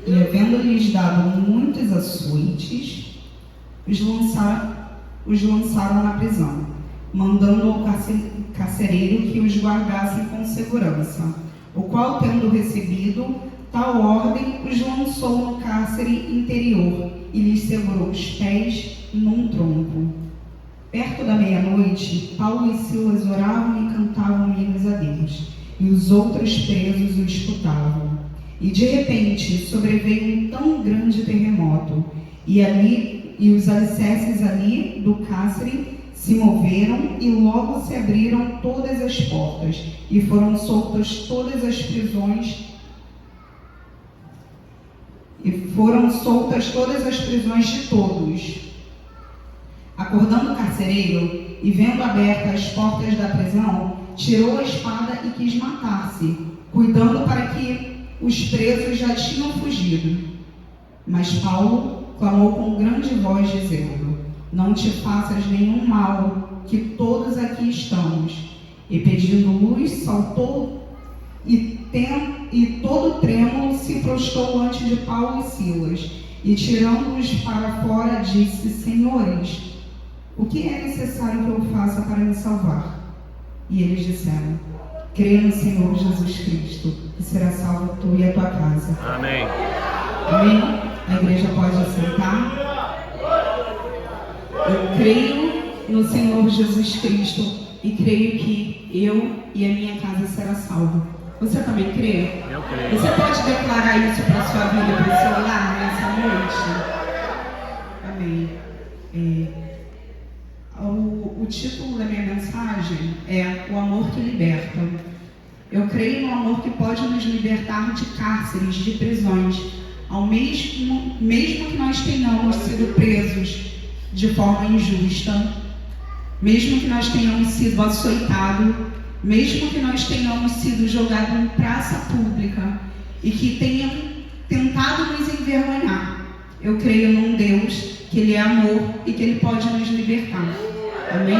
E havendo-lhes dado muitos açoites, os lançaram na prisão, mandando ao carcereiro que os guardasse com segurança, o qual, tendo recebido tal ordem, os lançou no cárcere interior e lhes segurou os pés num tronco. Perto da meia-noite, Paulo e Silas oravam e cantavam hinos a Deus, e os outros presos o escutavam. E de repente sobreveio um tão grande terremoto, e os alicerces ali do cárcere se moveram, e logo se abriram todas as portas, e foram soltas todas as prisões de todos. Acordando o carcereiro, e vendo abertas as portas da prisão, tirou a espada e quis matar-se, cuidando para que os presos já tinham fugido. Mas Paulo clamou com grande voz, dizendo: não te faças nenhum mal, que todos aqui estamos. E pedindo luz, saltou e todo trêmulo se prostrou ante de Paulo e Silas, e tirando-os para fora, disse: senhores, o que é necessário que eu faça para me salvar? E eles disseram: creia no Senhor Jesus Cristo, e será salvo tu e a tua casa. Amém. Amém? A igreja pode assentar. Eu creio no Senhor Jesus Cristo e creio que eu e a minha casa será salva. Você também crê? Eu creio. Você pode declarar isso para a sua vida, para o seu lar nessa noite? Amém. O título da minha mensagem é O Amor que Liberta. Eu creio no amor que pode nos libertar de cárceres, de prisões, mesmo que nós tenhamos sido presos de forma injusta, mesmo que nós tenhamos sido açoitados, mesmo que nós tenhamos sido jogados em praça pública e que tenham tentado nos envergonhar. Eu creio num Deus que Ele é amor e que Ele pode nos libertar. Amém?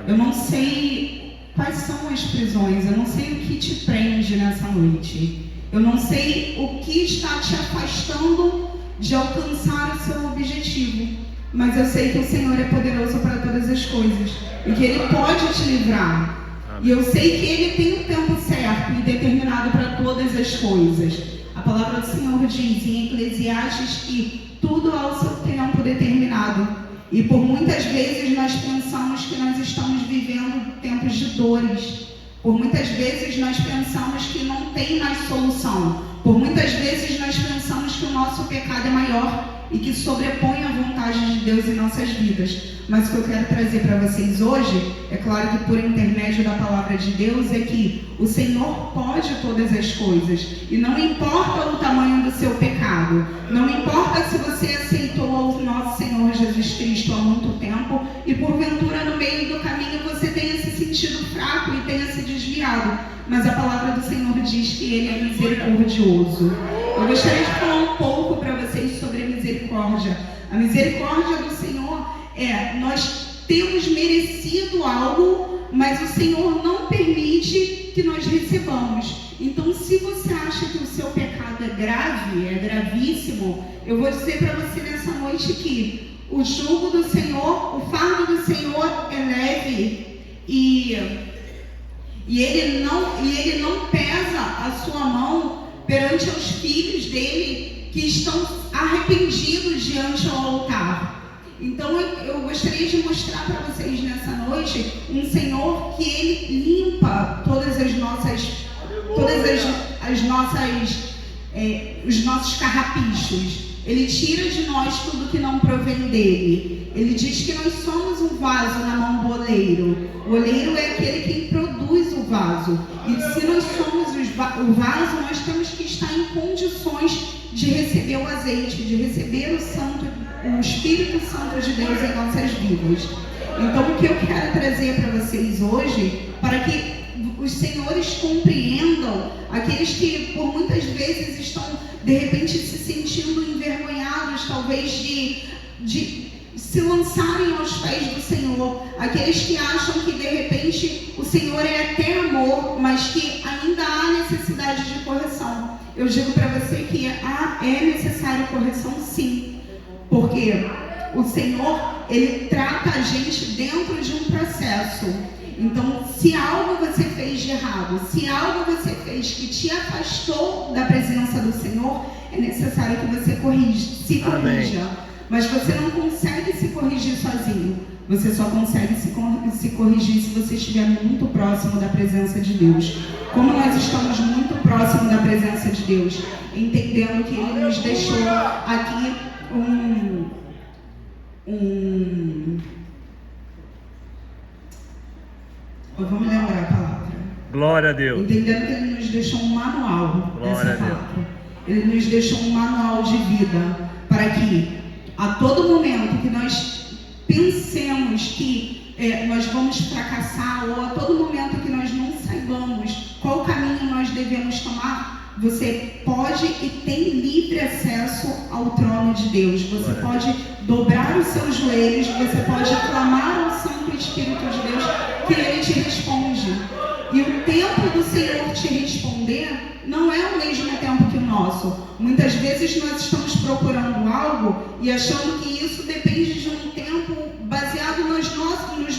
Eu não sei quais são as prisões, eu não sei o que te prende nessa noite. Eu não sei o que está te afastando de alcançar o seu objetivo. Mas eu sei que o Senhor é poderoso para todas as coisas e que Ele pode te livrar. E eu sei que Ele tem um tempo certo e determinado para todas as coisas. A palavra do Senhor diz em Eclesiastes que tudo há o seu tempo determinado. E por muitas vezes nós pensamos que nós estamos vivendo tempos de dores. Por muitas vezes nós pensamos que não tem mais solução. Por muitas vezes nós pensamos que o nosso pecado é maior e que sobrepõe a vontade de Deus em nossas vidas. Mas o que eu quero trazer para vocês hoje, é claro que por intermédio da palavra de Deus, é que o Senhor pode todas as coisas. E não importa o tamanho do seu pecado, não importa se você aceitou o nosso Senhor Jesus Cristo há muito tempo e porventura no meio do caminho você tenha se sentido fraco e tenha se desviado. Mas a palavra do Senhor diz que Ele é misericordioso. Eu gostaria de falar um pouco para vocês sobre a misericórdia. A misericórdia do Senhor nós temos merecido algo, mas o Senhor não permite que nós recebamos. Então, se você acha que o seu pecado é grave, é gravíssimo, eu vou dizer para você nessa noite que o jugo do Senhor, o fardo do Senhor é leve e ele não pesa a sua mão perante os filhos dele que estão arrependidos diante ao altar. Então eu gostaria de mostrar para vocês nessa noite um Senhor que Ele limpa os nossos carrapichos. Ele tira de nós tudo que não provém dele. Ele diz que nós somos um vaso na mão do oleiro. O oleiro é aquele que produz o vaso. E se nós somos o vaso, nós temos que estar em condições de receber o azeite, de receber o Espírito Santo de Deus em nossas vidas. Então, o que eu quero trazer para vocês hoje, para que os senhores compreendam, aqueles que por muitas vezes estão de repente se sentindo envergonhados, talvez de se lançarem aos pés do Senhor, aqueles que acham que de repente o Senhor é até amor, mas que ainda há necessidade de correção. eu digo para você que é necessário correção, sim, porque o Senhor, Ele trata a gente dentro de um processo. Então, se algo você fez de errado, se algo você fez que te afastou da presença do Senhor, é necessário que você se corrija. Amém. Mas você não consegue se corrigir sozinho. Você só consegue se corrigir se você estiver muito próximo da presença de Deus. Como nós estamos muito próximo da presença de Deus, entendendo que Ele nos deixou aqui eu vou me lembrar a palavra. Glória a Deus. Entendendo que Ele nos deixou um manual dessa palavra. Ele nos deixou um manual de vida para que a todo momento que nós pensemos que nós vamos fracassar, ou a todo momento que nós não saibamos qual caminho nós devemos tomar, você pode e tem livre acesso ao trono de Deus. Você pode dobrar os seus joelhos, você pode clamar ao Santo Espírito de Deus, que Ele te responde. E o tempo do Senhor te responder não é o mesmo tempo que o nosso. Muitas vezes nós estamos procurando algo e achando que isso depende de um tempo baseado nos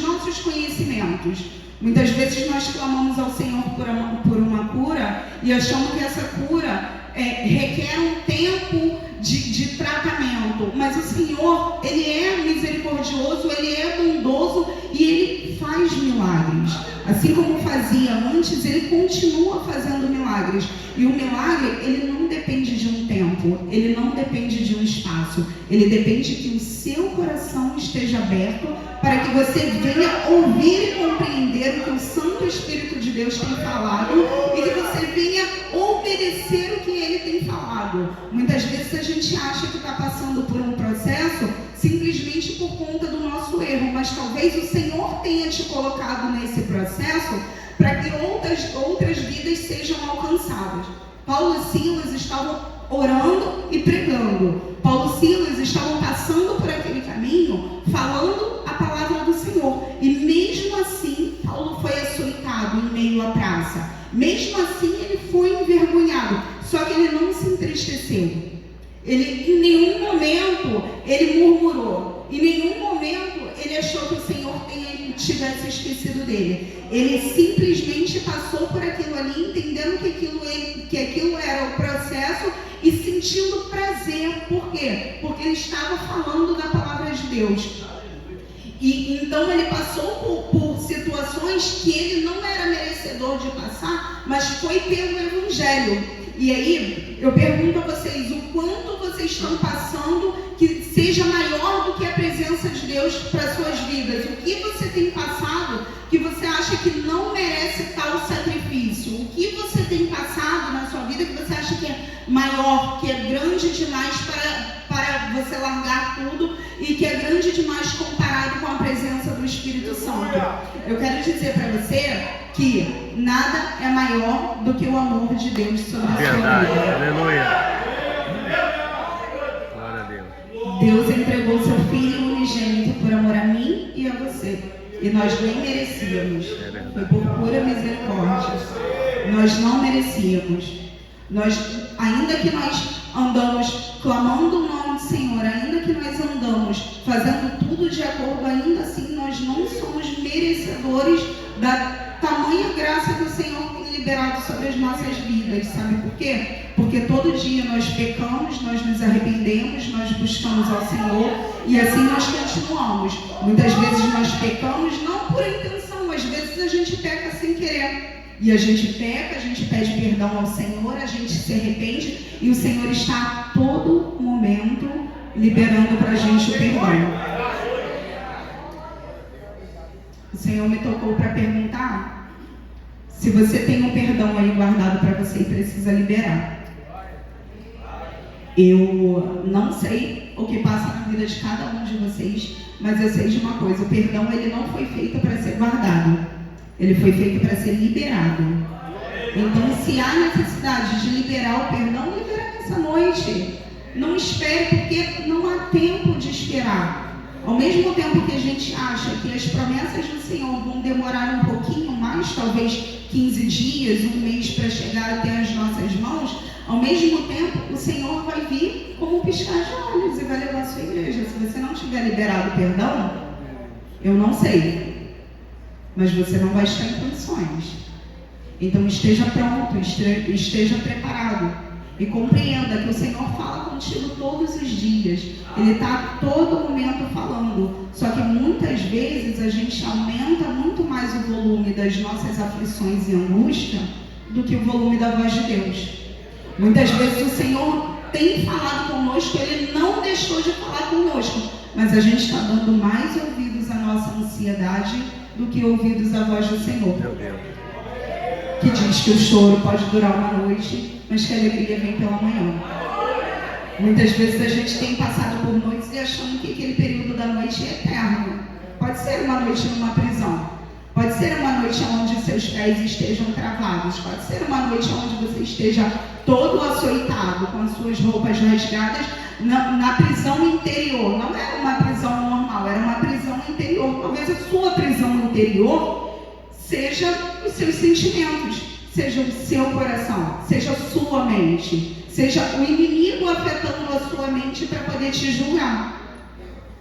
nossos conhecimentos. Muitas vezes nós clamamos ao Senhor por uma cura e achamos que essa cura requer um tempo de tratamento. Mas o Senhor, Ele é misericordioso, Ele é bondoso e Ele faz milagres. Assim como fazia antes, Ele continua fazendo milagres. E o milagre, ele não depende de um tempo, ele não depende de um espaço. Ele depende que o seu coração esteja aberto para que você venha ouvir e compreender o que o Santo Espírito de Deus tem falado e que você venha obedecer o que Ele tem falado. Muitas vezes a gente acha que está passando por um processo simplesmente por conta do nosso erro, mas talvez o Senhor tenha te colocado nesse processo para que outras vidas sejam alcançadas. Paulo e Silas estavam orando e pregando. Paulo e Silas estavam passando por aquele caminho, falando a palavra do Senhor. E mesmo assim, Paulo foi açoitado em meio à praça. Mesmo assim, ele foi envergonhado. Só que ele não se entristeceu. Em nenhum momento ele murmurou. Em nenhum momento ele achou que o Senhor tivesse esquecido dele. Ele simplesmente passou por aquilo ali, entendendo que aquilo era o processo e sentindo prazer. Por quê? Porque ele estava falando da palavra de Deus. E então ele passou por situações que ele não era merecedor de passar, mas foi pelo Evangelho. E aí, eu pergunto a vocês, o quanto vocês estão passando que seja maior do que a presença de Deus para suas vidas? O que você tem passado que você acha que não merece tal sacrifício? O que você tem passado na sua vida que você acha que é maior, que é grande demais para você largar tudo e que é grande demais comparado com a presença do Espírito Santo? Eu quero dizer para você que nada é maior do que o amor de Deus sobre a sua vida. Aleluia. Glória a Deus. Deus entregou seu Filho unigênito por amor a mim e a você. E nós nem merecíamos. Foi por pura misericórdia. Nós não merecíamos. Ainda que nós andamos clamando o nome do Senhor, ainda que nós andamos fazendo tudo de acordo, ainda assim nós não somos merecedores da tamanha graça que o Senhor tem liberado sobre as nossas vidas. Sabe por quê? Porque todo dia nós pecamos, nós nos arrependemos, nós buscamos ao Senhor e assim nós continuamos. Muitas vezes nós pecamos não por intenção, às vezes a gente peca sem querer. E a gente peca, a gente pede perdão ao Senhor, a gente se arrepende e o Senhor está a todo momento liberando para a gente o perdão. O Senhor me tocou para perguntar se você tem um perdão aí guardado para você e precisa liberar. Eu não sei o que passa na vida de cada um de vocês, mas eu sei de uma coisa: o perdão ele não foi feito para ser guardado, ele foi feito para ser liberado. Então, se há necessidade de liberar o perdão, libera nessa noite. Não espere, porque não há tempo de esperar. Ao mesmo tempo que a gente acha que as promessas do Senhor vão demorar um pouquinho mais, talvez 15 dias, um mês para chegar até as nossas mãos, Ao mesmo tempo, o Senhor vai vir como um piscar de olhos e vai levar a sua igreja. Se você não tiver liberado perdão, eu não sei, mas você não vai estar em condições. Então esteja pronto, esteja preparado e compreenda que o Senhor fala contigo todos os dias. Ele está a todo momento falando, só que muitas vezes a gente aumenta muito mais o volume das nossas aflições e angústia do que o volume da voz de Deus. Muitas vezes o Senhor tem falado conosco, Ele não deixou de falar conosco, mas a gente está dando mais ouvidos à nossa ansiedade do que ouvidos à voz do Senhor, que diz que o choro pode durar uma noite, mas que a alegria vem pela manhã. Muitas vezes a gente tem passado por noites e achando que aquele período da noite é eterno. Pode ser uma noite numa prisão, pode ser uma noite onde seus pés estejam travados, pode ser uma noite onde você esteja todo açoitado, com as suas roupas rasgadas, na prisão interior. Não era uma prisão normal, era uma prisão interior. Talvez a sua prisão interior seja os seus sentimentos, seja o seu coração, seja a sua mente, seja o inimigo afetando a sua mente para poder te julgar.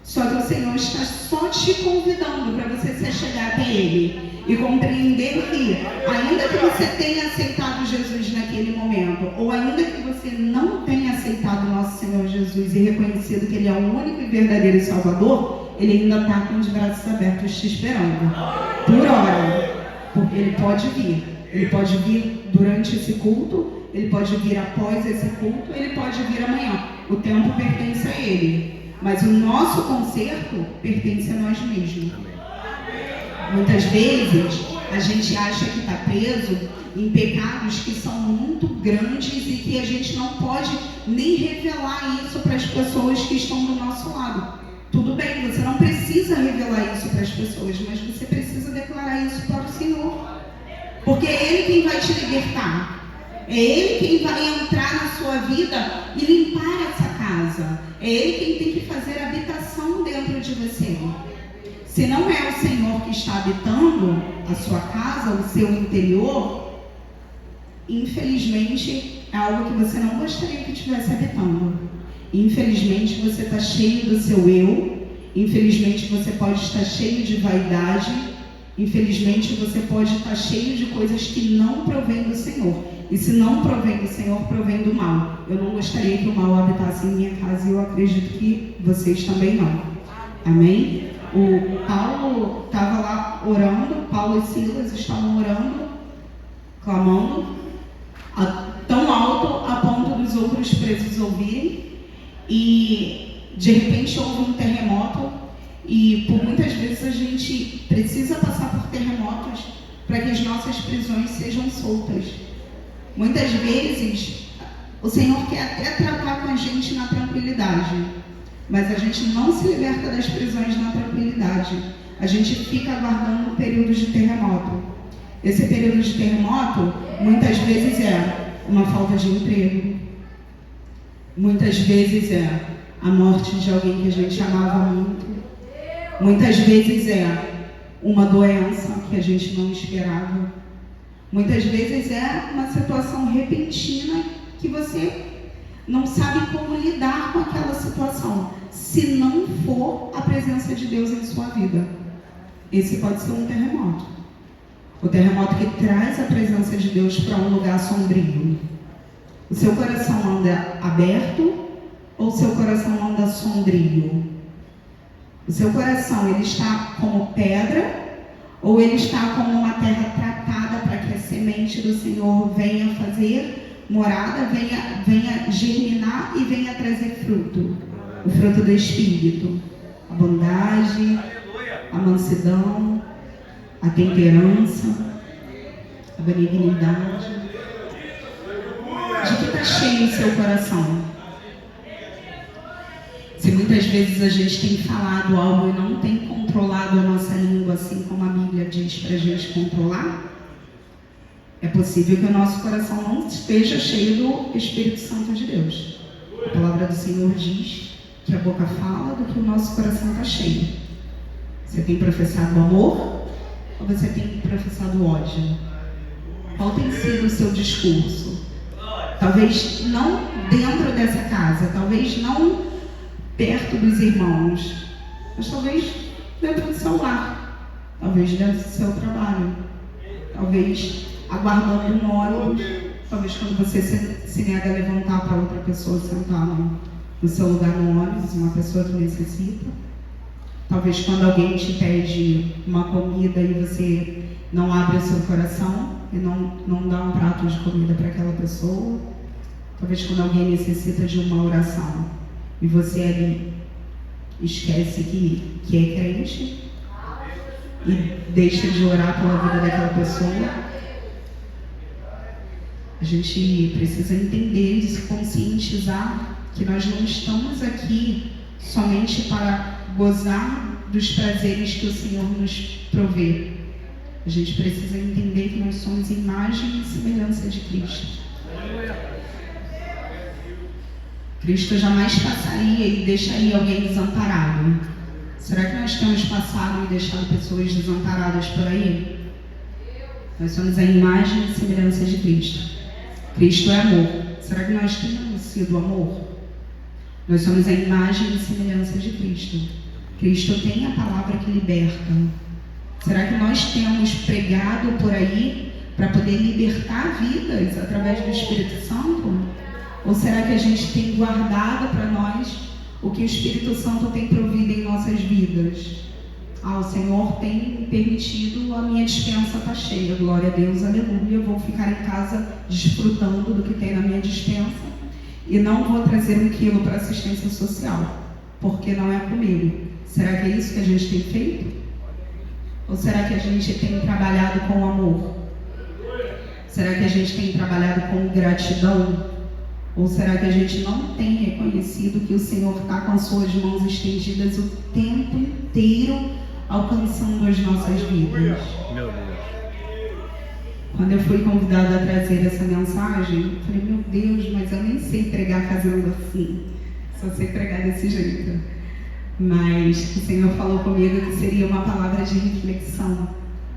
Só que o Senhor está só te convidando para você se chegar até Ele e compreender que, ainda que você tenha aceitado Jesus naquele momento, ou ainda que você não tenha aceitado o nosso Senhor Jesus e reconhecido que Ele é o único e verdadeiro Salvador, Ele ainda está com os braços abertos te esperando. Por hora, porque Ele pode vir. Ele pode vir durante esse culto, Ele pode vir após esse culto, Ele pode vir amanhã. O tempo pertence a Ele. Mas o nosso conserto pertence a nós mesmos. Muitas vezes a gente acha que está preso em pecados que são muito grandes e que a gente não pode nem revelar isso para as pessoas que estão do nosso lado. Tudo bem, você não precisa revelar isso para as pessoas, mas você precisa declarar isso para o Senhor. Porque é Ele quem vai te libertar. É Ele quem vai entrar na sua vida e limpar essa casa. É Ele quem tem que fazer habitação dentro de você. Se não é o Senhor que está habitando a sua casa, o seu interior, infelizmente é algo que você não gostaria que estivesse habitando. Infelizmente você está cheio do seu eu. Infelizmente você pode estar cheio de vaidade. Infelizmente você pode estar cheio de coisas que não provém do Senhor. E se não provém do Senhor, provém do mal. Eu não gostaria que o mal habitasse em minha casa e eu acredito que vocês também não. Amém? O Paulo estava lá orando, Paulo e Silas estavam orando, clamando, tão alto a ponto dos outros presos ouvirem. E de repente houve um terremoto. E por muitas vezes a gente precisa passar por terremotos para que as nossas prisões sejam soltas. Muitas vezes o Senhor quer até tratar com a gente na tranquilidade, mas a gente não se liberta das prisões na tranquilidade. A gente fica aguardando um período de terremoto. Esse período de terremoto muitas vezes é uma falta de emprego, muitas vezes é a morte de alguém que a gente amava muito, muitas vezes é uma doença que a gente não esperava. Muitas vezes é uma situação repentina que você não sabe como lidar com aquela situação, se não for a presença de Deus em sua vida. Esse pode ser um terremoto. O terremoto que traz a presença de Deus para um lugar sombrio. O seu coração anda aberto ou o seu coração anda sombrio? O seu coração, ele está como pedra ou ele está como uma terra tratada para que a semente do Senhor venha fazer morada, venha germinar e venha trazer fruto? O fruto do Espírito, a bondade, a mansidão, a temperança, a benignidade. De que está cheio o seu coração? Se muitas vezes a gente tem falado algo e não tem controlado a nossa língua, assim como a Bíblia diz para a gente controlar, é possível que o nosso coração não esteja cheio do Espírito Santo de Deus. A palavra do Senhor diz que a boca fala do que o nosso coração está cheio. Você tem professado amor ou você tem professado ódio? Qual tem sido o seu discurso? Talvez não dentro dessa casa, talvez não perto dos irmãos, mas talvez dentro do seu lar, talvez dentro do seu trabalho, talvez aguardando um ônibus, talvez quando você se nega a levantar para outra pessoa sentar no seu lugar no ônibus, uma pessoa que necessita. Talvez quando alguém te pede uma comida e você não abre o seu coração e não dá um prato de comida para aquela pessoa. Talvez quando alguém necessita de uma oração e você ali esquece que é crente e deixa de orar pela vida daquela pessoa. A gente precisa entender e se conscientizar que nós não estamos aqui somente para gozar dos prazeres que o Senhor nos provê. A gente precisa entender que nós somos imagem e semelhança de Cristo. Cristo jamais passaria e deixaria alguém desamparado. Será que nós temos passado e deixado pessoas desamparadas por aí? Nós somos a imagem e semelhança de Cristo. Cristo é amor. Será que nós temos sido amor? Nós somos a imagem e semelhança de Cristo. Cristo tem a palavra que liberta. Será que nós temos pregado por aí para poder libertar vidas através do Espírito Santo? Ou será que a gente tem guardado para nós o que o Espírito Santo tem provido em nossas vidas? O Senhor tem permitido, a minha despensa está cheia, glória a Deus, aleluia. Eu vou ficar em casa desfrutando do que tem na minha despensa e não vou trazer 1 quilo para assistência social, porque não é comigo. Será que é isso que a gente tem feito? Ou será que a gente tem trabalhado com amor? Será que a gente tem trabalhado com gratidão? Ou será que a gente não tem reconhecido que o Senhor está com as suas mãos estendidas o tempo inteiro, alcançando as nossas vidas? Meu Deus. Quando eu fui convidada a trazer essa mensagem, eu falei, meu Deus, mas eu nem sei pregar fazendo assim. Só sei pregar desse jeito. Mas o Senhor falou comigo que seria uma palavra de reflexão,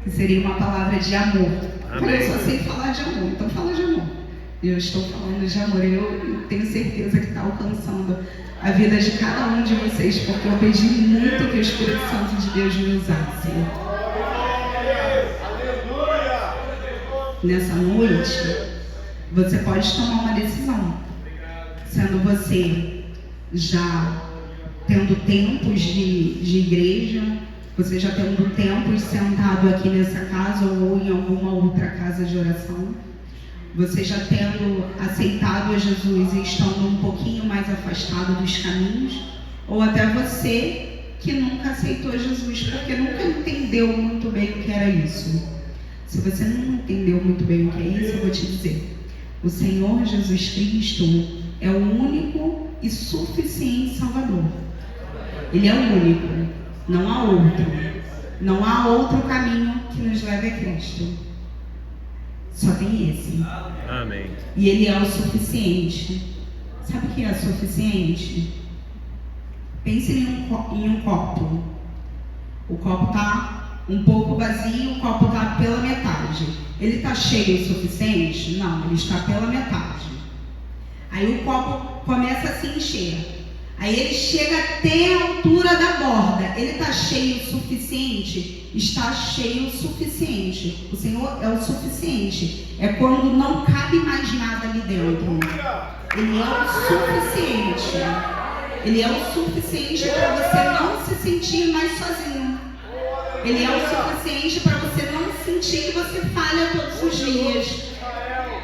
que seria uma palavra de amor. Eu falei, eu só sei falar de amor, então fala de amor. E eu estou falando de amor, eu tenho certeza que está alcançando a vida de cada um de vocês, porque eu pedi muito que o Espírito Santo de Deus me usasse. Nessa noite, você pode tomar uma decisão, sendo você já tendo tempos de igreja, você já tendo tempos sentado aqui nessa casa ou em alguma outra casa de oração, você já tendo aceitado a Jesus e estando um pouquinho mais afastado dos caminhos, ou até você que nunca aceitou Jesus porque nunca entendeu muito bem o que era isso. Se você não entendeu muito bem o que é isso, eu vou te dizer, o Senhor Jesus Cristo é o único e suficiente Salvador. Ele é o único, não há outro. Não há outro caminho que nos leve a Cristo. Só tem esse. Amém. E Ele é o suficiente. Sabe o que é suficiente? Pense em um copo. O copo está um pouco vazio, o copo está pela metade. Ele está cheio o suficiente? Não, ele está pela metade. Aí o copo começa a se encher. Aí ele chega até a altura da borda. Ele está cheio o suficiente? Está cheio o suficiente. O Senhor é o suficiente. É quando não cabe mais nada ali dentro. Ele é o suficiente. Ele é o suficiente para você não se sentir mais sozinho. Ele é o suficiente para você não sentir que você falha todos os dias.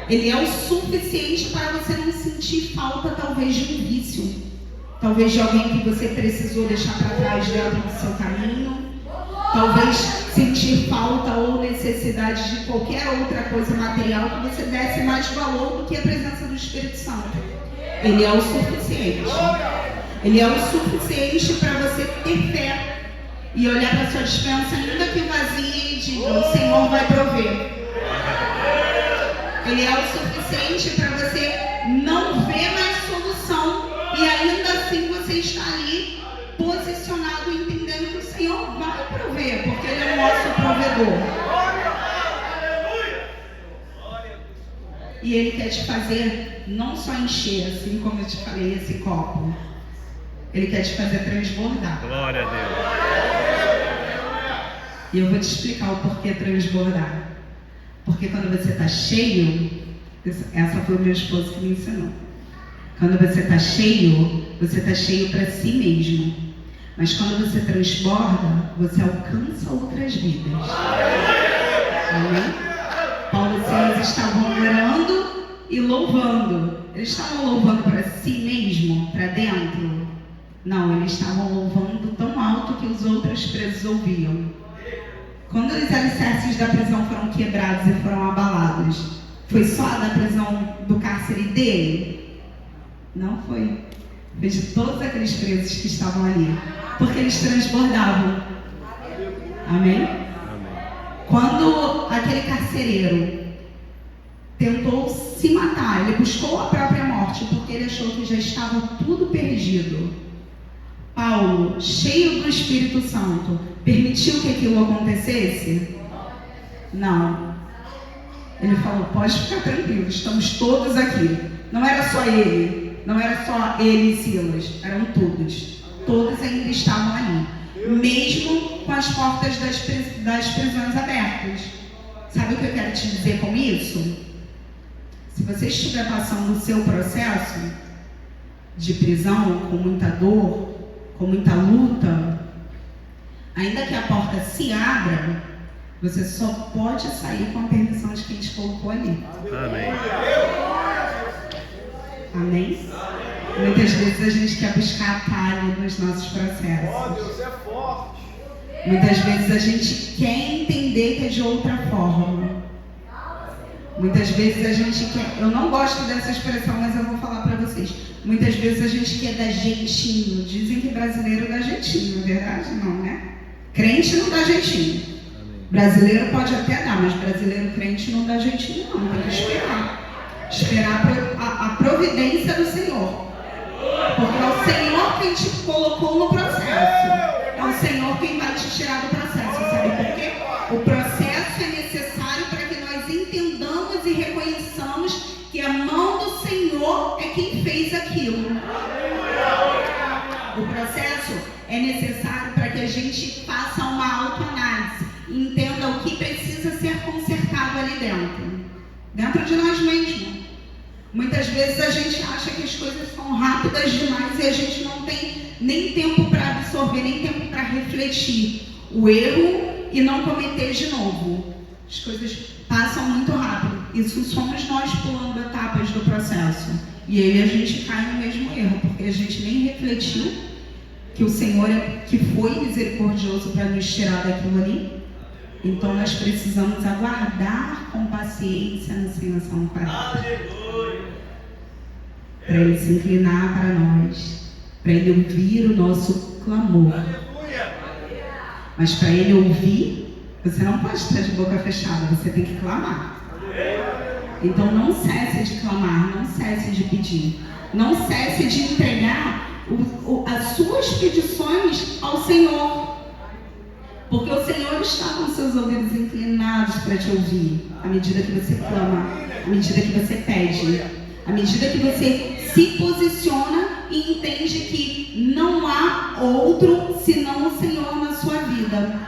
Ele é o suficiente para você não sentir falta, talvez, de um vício. Talvez de alguém que você precisou deixar para trás dentro do seu caminho. Talvez sentir falta ou necessidade de qualquer outra coisa material que você desse mais valor do que a presença do Espírito Santo. Ele é o suficiente. Ele é o suficiente para você ter fé e olhar para a sua despensa, ainda que vazia, e diga, o Senhor vai prover. Ele é o suficiente para você não ver mais solução e ainda assim você está ali posicionado, entendendo que o Senhor vai prover, porque Ele é o nosso provedor. E Ele quer te fazer não só encher, assim como eu te falei, esse copo. Ele quer te fazer transbordar. Glória a Deus. E eu vou te explicar o porquê transbordar. Porque quando você está cheio, essa foi o meu esposo que me ensinou. Quando você está cheio para si mesmo. Mas quando você transborda, você alcança outras vidas. Amém? Paulo e Silas estavam orando e louvando. Eles estavam louvando para si mesmo, para dentro? Não, eles estavam louvando tão alto que os outros presos ouviam. Quando os alicerces da prisão foram quebrados e foram abalados, foi só da prisão do cárcere dele? Não foi. Foi de todos aqueles presos que estavam ali. Porque eles transbordavam. Amém? Amém. Quando aquele carcereiro tentou se matar, ele buscou a própria morte, porque ele achou que já estava tudo perdido. Paulo, cheio do Espírito Santo, permitiu que aquilo acontecesse? Não. Ele falou, pode ficar tranquilo, estamos todos aqui. Não era só ele, não era só ele e Silas, eram todos. Todos ainda estavam ali, mesmo com as portas das prisões abertas. Sabe o que eu quero te dizer com isso? Se você estiver passando o seu processo de prisão, com muita dor, com muita luta, ainda que a porta se abra, você só pode sair com a permissão de quem te colocou ali. Amém. Amém? Muitas vezes a gente quer buscar atalho nos nossos processos. Oh, Deus é forte. Muitas vezes a gente quer entender que é de outra forma. Muitas vezes a gente quer... Eu não gosto dessa expressão, mas eu vou falar para vocês. Muitas vezes a gente quer dar jeitinho. Dizem que brasileiro dá jeitinho, é verdade? Não, né? Crente não dá jeitinho. Brasileiro pode até dar, mas brasileiro crente não dá jeitinho não. Tem que esperar. Esperar a providência do Senhor. Porque é o Senhor quem te colocou no processo. É o Senhor quem vai te tirar do processo. Sabe por quê? O processo é necessário para que nós entendamos e reconheçamos que a mão do Senhor é quem fez aquilo. O processo é necessário para que a gente faça uma autoanálise e entenda o que precisa ser consertado ali dentro de nós mesmos. Muitas vezes a gente acha que as coisas são rápidas demais e a gente não tem nem tempo para absorver, nem tempo para refletir o erro e não cometer de novo. As coisas passam muito rápido. Isso somos nós pulando etapas do processo. E aí a gente cai no mesmo erro, porque a gente nem refletiu que o Senhor que foi misericordioso para nos tirar daquilo ali. Então nós precisamos aguardar com paciência no Senhor São Pai. Para Ele se inclinar para nós, para Ele ouvir o nosso clamor. Mas para Ele ouvir, você não pode estar de boca fechada, você tem que clamar. Então não cesse de clamar, não cesse de pedir, não cesse de entregar as suas petições ao Senhor. Porque o Senhor está com seus ouvidos inclinados para te ouvir, à medida que você clama, à medida que você pede, à medida que você se posiciona e entende que não há outro senão o Senhor na sua vida.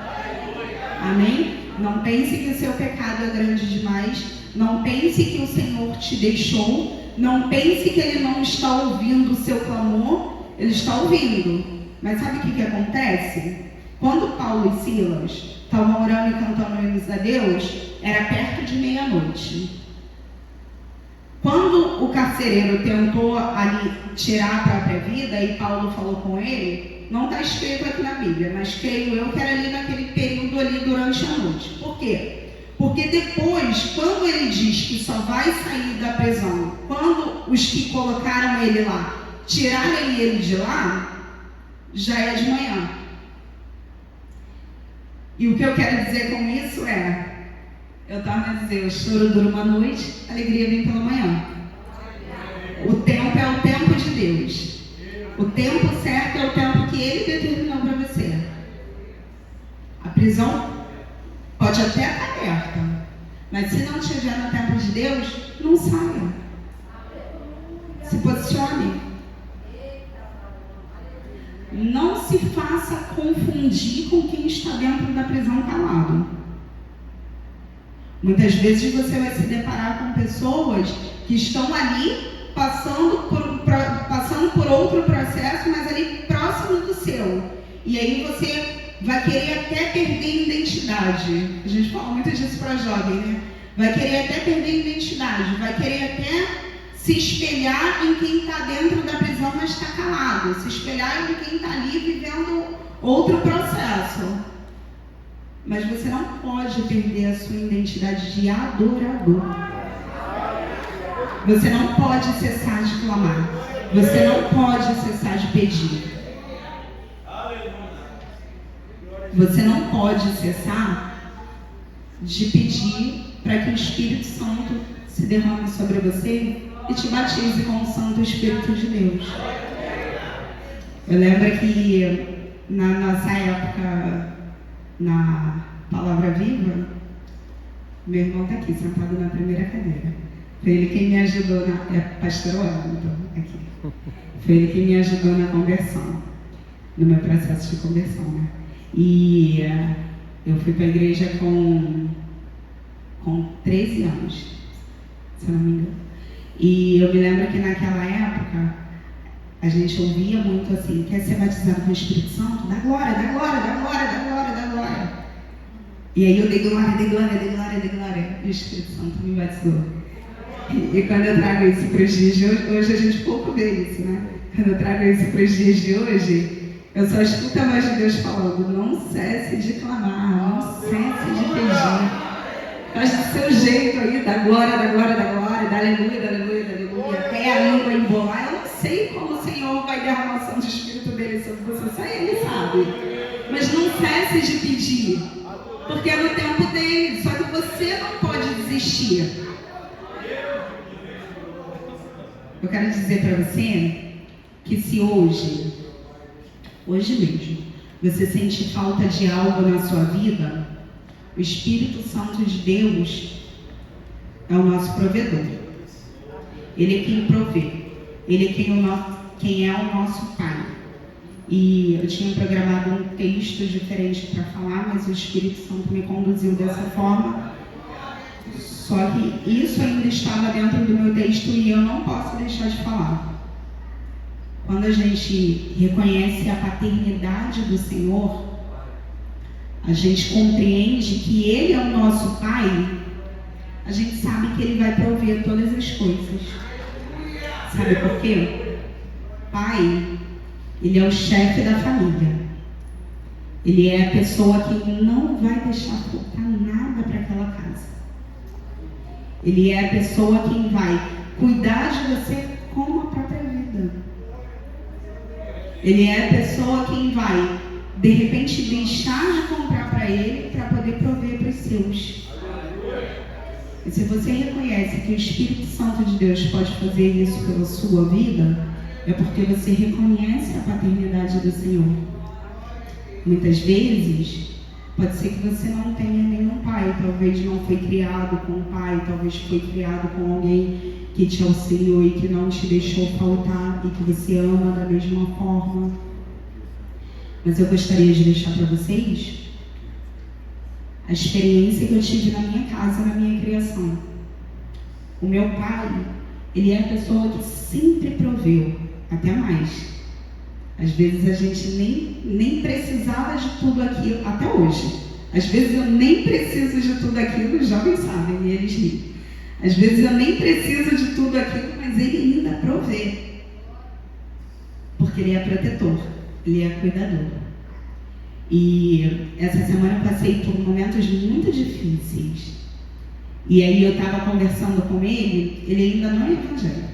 Amém? Não pense que o seu pecado é grande demais, não pense que o Senhor te deixou, não pense que Ele não está ouvindo o seu clamor. Ele está ouvindo. Mas sabe o que acontece? Quando Paulo e Silas estavam orando e cantando hinos a Deus, era perto de meia-noite. Quando o carcereiro tentou ali tirar a própria vida e Paulo falou com ele, não está escrito aqui na Bíblia, mas creio eu que era ali naquele período ali durante a noite. Por quê? Porque depois, quando ele diz que só vai sair da prisão, quando os que colocaram ele lá tirarem ele de lá, já é de manhã. E o que eu quero dizer com isso é, eu estava a dizer, o choro dura uma noite, a alegria vem pela manhã. O tempo é o tempo de Deus. O tempo certo é o tempo que Ele determinou para você. A prisão pode até estar aberta, mas se não estiver no tempo de Deus, não saia. posicione. Não se faça confundir com quem está dentro da prisão calado. Muitas vezes você vai se deparar com pessoas que estão ali passando por outro processo, mas ali próximo do seu. E aí você vai querer até perder identidade. A gente fala muito disso para jovem, né? Vai querer até perder identidade, vai querer até se espelhar em quem está dentro da prisão, mas está calado. Se espelhar em quem está ali vivendo outro processo. Mas você não pode perder a sua identidade de adorador. Você não pode cessar de clamar. Você não pode cessar de pedir. Você não pode cessar de pedir para que o Espírito Santo se derrame sobre você e te batize com o Santo Espírito de Deus. Eu lembro que na nossa época, na Palavra Viva, meu irmão está aqui, sentado na primeira cadeira. Foi ele quem me ajudou na... pastor Wellington, aqui. Foi ele quem me ajudou na conversão, no meu processo de conversão, né? E eu fui para a igreja com 13 anos, se eu não me engano. E eu me lembro que naquela época, a gente ouvia muito assim: quer ser batizado com o Espírito Santo? Dá glória, dá glória, dá glória, dá glória, dá glória. E aí eu dei glória, dei glória, dei glória, dei glória. E o Espírito Santo me batizou. E quando eu trago isso para os dias de hoje a gente pouco vê isso, né? Quando eu trago isso para os dias de hoje, eu só escuto a voz de Deus falando: não cesse de clamar, não cesse de pedir. Faz do seu jeito aí, da glória, da glória, da glória, da aleluia, da aleluia, da aleluia, até a língua embolar. Eu não sei como o Senhor vai derramar o Santo Espírito dele sobre você, só Ele sabe. Mas não cesse de pedir, porque é no tempo dele, só que você não pode desistir. Eu quero dizer para você que se hoje mesmo, você sente falta de algo na sua vida, o Espírito Santo de Deus é o nosso provedor. Ele é quem provê. Ele é quem é o nosso Pai. E eu tinha programado um texto diferente para falar, mas o Espírito Santo me conduziu dessa forma. Só que isso ainda estava dentro do meu texto e eu não posso deixar de falar. Quando a gente reconhece a paternidade do Senhor, a gente compreende que Ele é o nosso Pai, a gente sabe que Ele vai prover todas as coisas. Sabe por quê? Pai, Ele é o chefe da família. Ele é a pessoa que não vai deixar faltar nada para aquela casa. Ele é a pessoa que vai cuidar de você como a própria vida. Ele é a pessoa que vai, de repente, deixar de comprar para Ele para poder prover para os seus. E se você reconhece que o Espírito Santo de Deus pode fazer isso pela sua vida, é porque você reconhece a paternidade do Senhor. Muitas vezes, pode ser que você não tenha nenhum pai, talvez não foi criado com um pai, talvez foi criado com alguém que te auxiliou e que não te deixou faltar e que você ama da mesma forma. Mas eu gostaria de deixar para vocês a experiência que eu tive na minha casa, na minha criação. O meu pai, ele é a pessoa que sempre proveu, até mais. Às vezes a gente nem precisava de tudo aquilo, até hoje. Às vezes eu nem preciso de tudo aquilo, os jovens sabem, e eles riem. Às vezes eu nem preciso de tudo aquilo, mas Ele ainda provê. Porque Ele é protetor, Ele é cuidador. E essa semana eu passei por momentos muito difíceis. E aí eu estava conversando com ele ainda não é evangélico.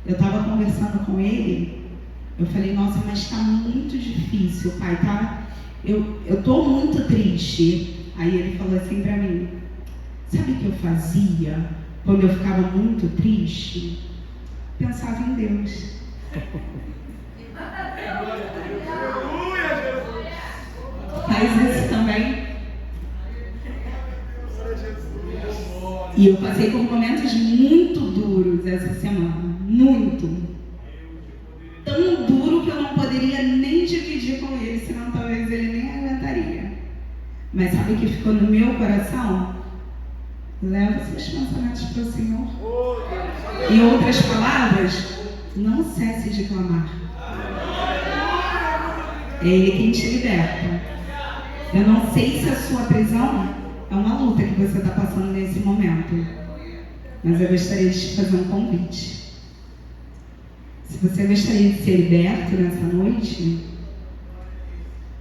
Eu estava conversando com ele, eu falei: nossa, mas está muito difícil, pai, tá? Eu estou muito triste. Aí ele falou assim para mim: sabe o que eu fazia quando eu ficava muito triste? Pensava em Deus. Faz isso também. E eu passei por momentos muito duros essa semana. Muito. senão talvez ele nem aguentaria. Mas sabe o que ficou no meu coração? Leva seus pensamentos para o Senhor. Em outras palavras, não cesse de clamar. É Ele quem te liberta. Eu não sei se a sua prisão é uma luta que você está passando nesse momento, mas eu gostaria de te fazer um convite. Se você gostaria de ser liberto nessa noite,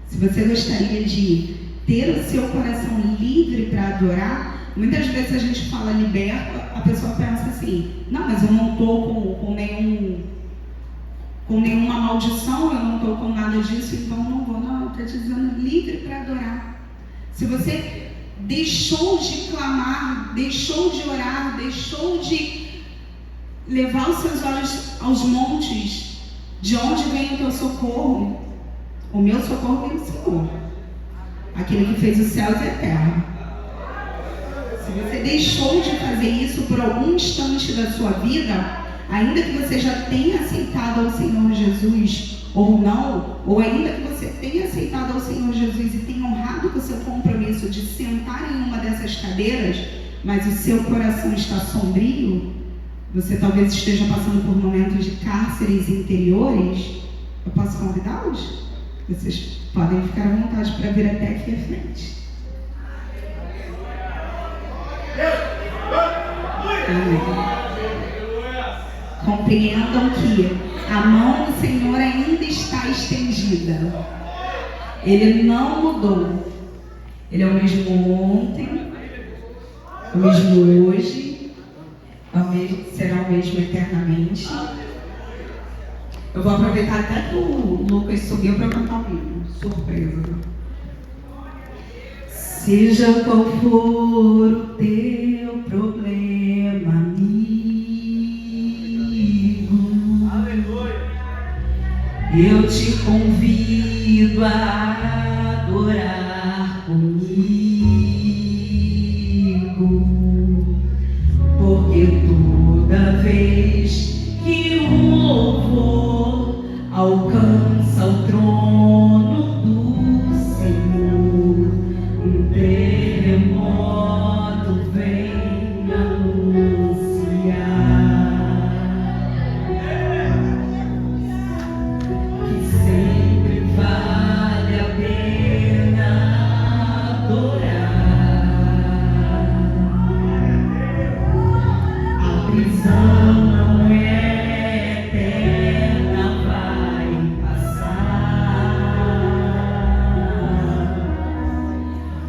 se você gostaria de ter o seu coração livre para adorar, muitas vezes a gente fala liberto, a pessoa pensa assim, não, mas eu não estou com nenhuma maldição, eu não estou com nada disso, então não vou. Não, eu estou te dizendo livre para adorar. Se você deixou de clamar, deixou de orar, deixou de levar os seus olhos aos montes, de onde vem o teu socorro? O meu socorro vem do Senhor, aquele que fez os céus e a terra. Se você deixou de fazer isso por algum instante da sua vida, ainda que você já tenha aceitado ao Senhor Jesus ou não, ou ainda que você tenha aceitado ao Senhor Jesus e tenha honrado com o seu compromisso de sentar em uma dessas cadeiras, mas o seu coração está sombrio, você talvez esteja passando por momentos de cárceres interiores, eu posso convidá-los? Vocês podem ficar à vontade para vir até aqui à frente. Amém. Compreendam que a mão do Senhor ainda está estendida. Ele não mudou. Ele é o mesmo ontem, o mesmo hoje, será o mesmo eternamente. Eu vou aproveitar até que o Lucas subiu para cantar um hino. Surpresa. Seja qual for o teu problema, amigo, eu te convido a adorar comigo, porque toda vez que o louvor alcança o trono do Senhor, um terremoto vem anunciar que sempre vale a pena adorar. A prisão não é eterna, vai passar.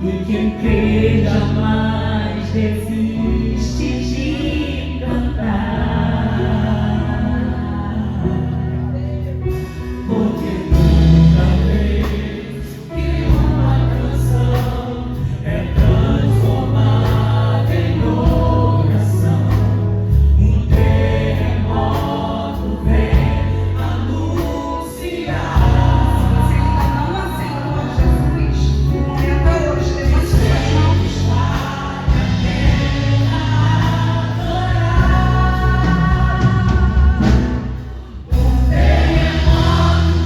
E quem crê jamais desiste de cantar, porque toda vez que uma canção é transformada em oração, um terremoto vem anunciar. Se você ainda não aceitou Jesus, o momento é hoje. Levante suas mãos.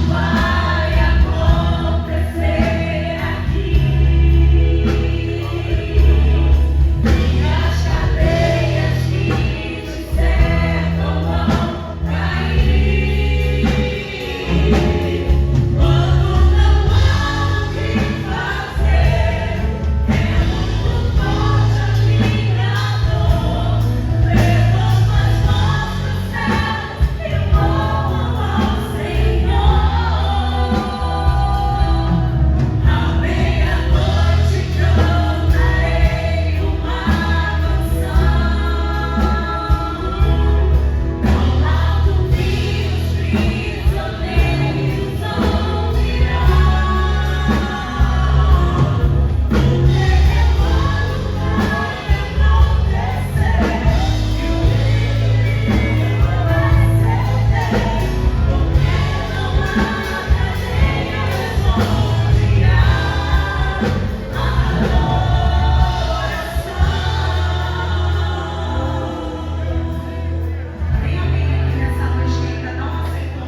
Vai acontecer aqui, e as cadeias que te cercam vão cair. Quando não há o que fazer, temos um forte admirador. Levanta as mãos pro céu e louvam ao Senhor. À meia-noite cantarei uma canção, tão alto que os prisioneiros ouvirão. O terremoto vai acontecer e o inimigo vai ceder, porque não há cadeias onde há adoração. Tem alguém aqui nessa noite que ainda não aceitou o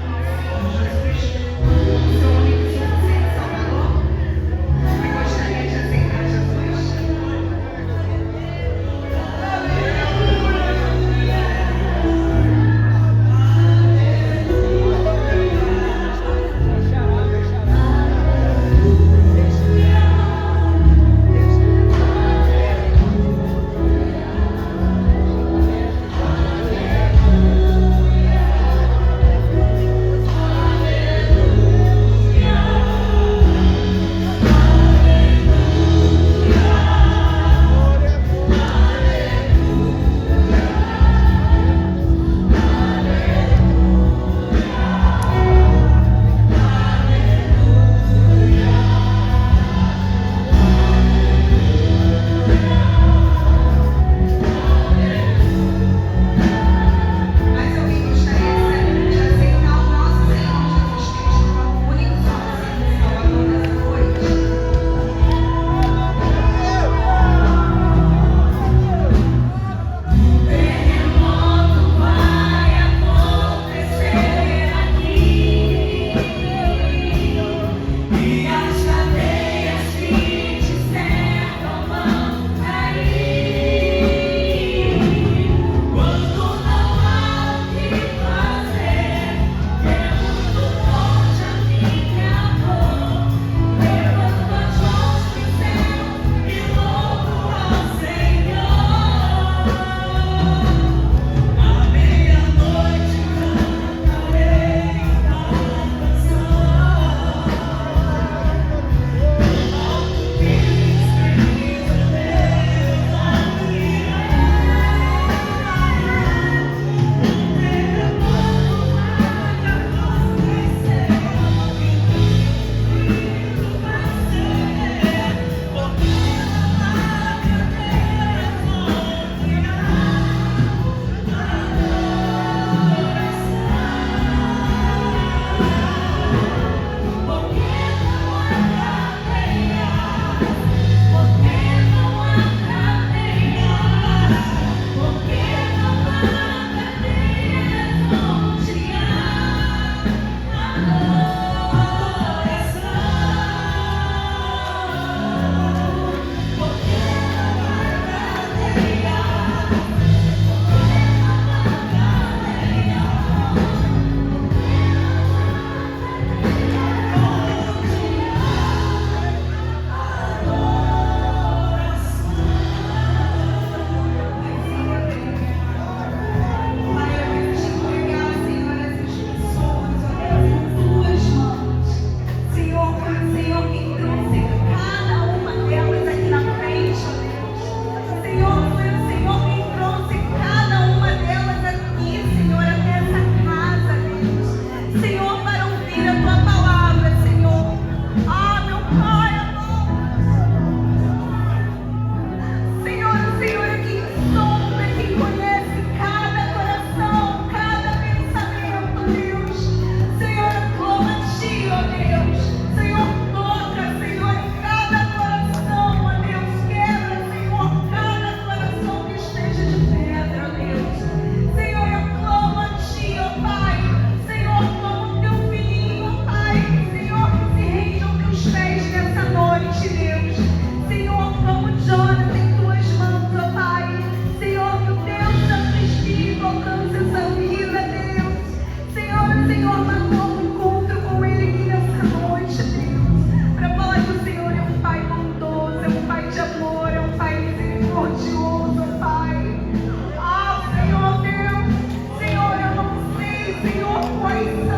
Santo.